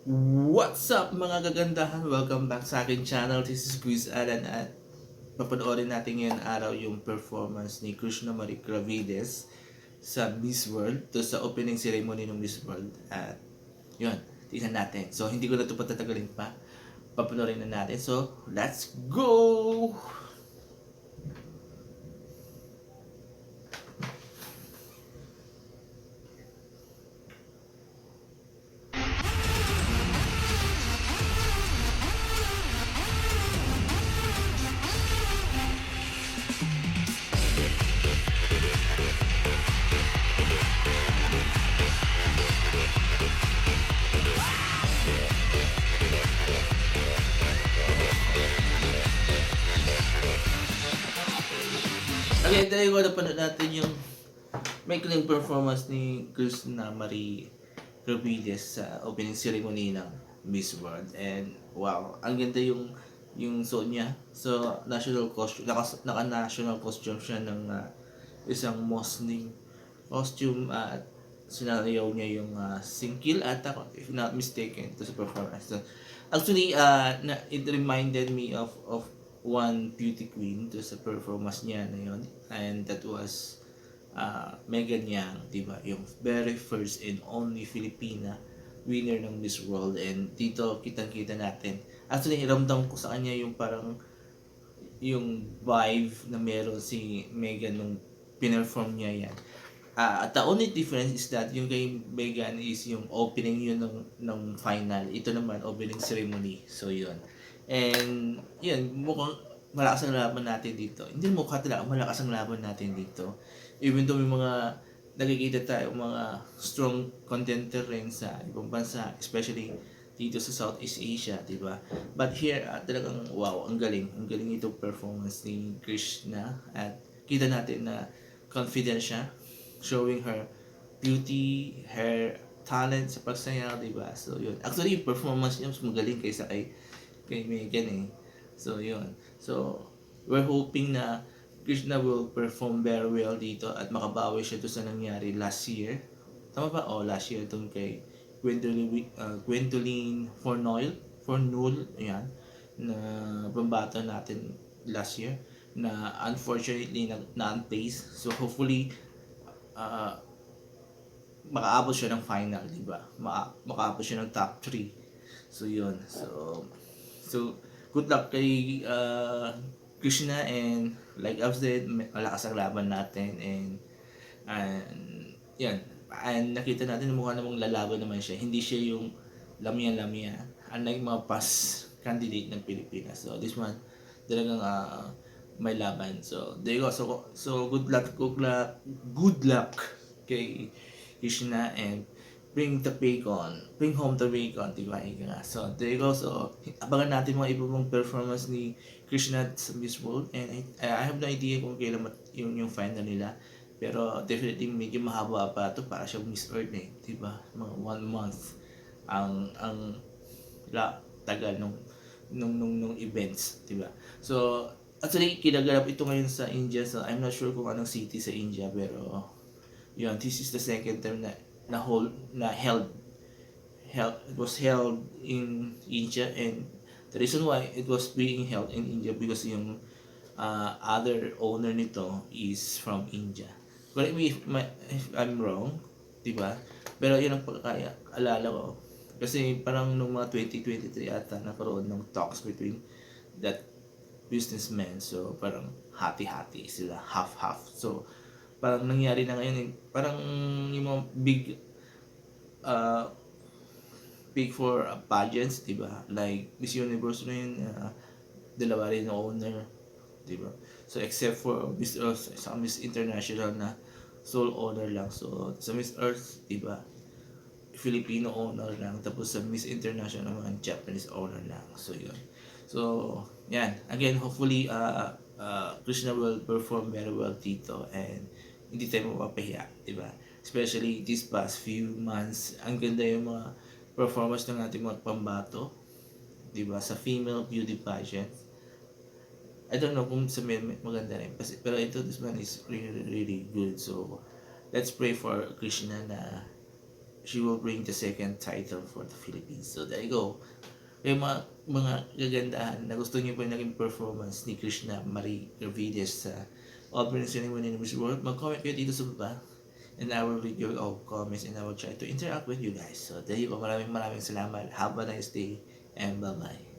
What's up mga kagandahan? Welcome back sa akin channel. This is Quiz Alan at papanoorin natin ngayon araw yung performance ni Krishna Marie Cravides sa Miss World. To sa opening ceremony ng Miss World. At yun, tingnan natin. So hindi ko na ito patatagalin pa. Papanoorin na natin. So let's go! Okay, tayo ko napanood natin yung maikling performance ni Krishna Marie Cravides sa opening ceremony ng Miss World. And wow, ang ganda yung suot niya. So, national costume, naka-national costume siya ng isang Muslim costume at sinayaw niya yung singkil at if not mistaken to sa performance. So, actually, it reminded me of one beauty queen to sa performance niya na yun. And that was Megan Yang, di ba? Yung very first and only Filipina winner ng Miss World. And dito kitang-kita natin. Actually, ramdam ko sa kanya yung parang yung vibe na meron si Megan nung pinerform niya yan. At the only difference is that yung kay Megan is yung opening yun ng final. Ito naman, opening ceremony. So, yun. And, yun, mukhang malakas ang laban natin dito. Hindi mukha talaga malakas ang laban natin dito. Even though may mga nakikita tayo mga strong contender rin sa ibang bansa, especially dito sa Southeast Asia, di ba? But here, talagang wow, ang galing. Ang galing itong performance ni Krishna at kita natin na confident siya, showing her beauty, her talent sa pagsayaw, di ba? So, yun. Actually, yung performance niya mas magaling kaysa kay Megan eh. So, yun. So, we're hoping na Krishna will perform very well dito at makabawi siya doon sa nangyari last year. Tama ba? Oh, last year doon kay Gwendoline Fornul, ayan, na pambato natin last year na unfortunately na-unpace. So hopefully uh, makaabot siya ng final, di ba? Makaabot siya ng top 3. So yun. So good luck kay Krishna, and like I've said, malakas ang laban natin, and yan, and nakita natin na mukha namang lalaban naman siya. Hindi siya yung lamya-lamya unlike mga past candidate ng Pilipinas. So this one talagang may laban. So there you go. So good luck kay Krishna, and bring home the bacon, di ba? Ika nga. So there you go. So abangan natin mga iba pang performance ni Krishna sa Miss World, and I have no idea kung kailan yung final nila. Pero definitely medyo mahaba pa ito para siya Miss Earth eh, 'di ba? Mga 1 month ang tagal nung events, 'di ba? So actually kinaganap ito ngayon sa India, so I'm not sure kung anong city sa India, pero yun, this is the second time na held it was held in India, and the reason why it was being held in India because yung other owner nito is from India. Correct me if I'm wrong, di ba? Pero yun ang pagkakaalala ko. Kasi parang nung mga 2023 ata nakaroon ng talks between that businessman. So parang hati-hati sila, half-half. So parang nangyari na ngayon, parang yung mga uh, big for pageants, di ba? Like Miss Universe na yun, dalawa rin ng owner, di ba? So except for Miss Earth, sa Miss International na sole owner lang. So sa Miss Earth, di ba? Filipino owner lang, tapos sa Miss International naman Japanese owner lang. So yun. So yan, again hopefully Krishna will perform very well dito, and hindi tayo mapapahiya, di ba? Especially these past few months, ang ganda yung mga performance ng ating mga pambato, di ba? Sa female beauty pageant. I don't know kung sa men maganda rin. Pero this one is really, really good. So, let's pray for Krishna na she will bring the second title for the Philippines. So there you go. Yung mga gagandahan na gusto niyo po yung naging performance ni Krishna Marie Ravides sa opening ceremony ng Miss World, mag-comment kayo dito sa baba. And I will read your all comments and I will try to interact with you guys. So there you go. Maraming salamat. Have a nice day and bye-bye.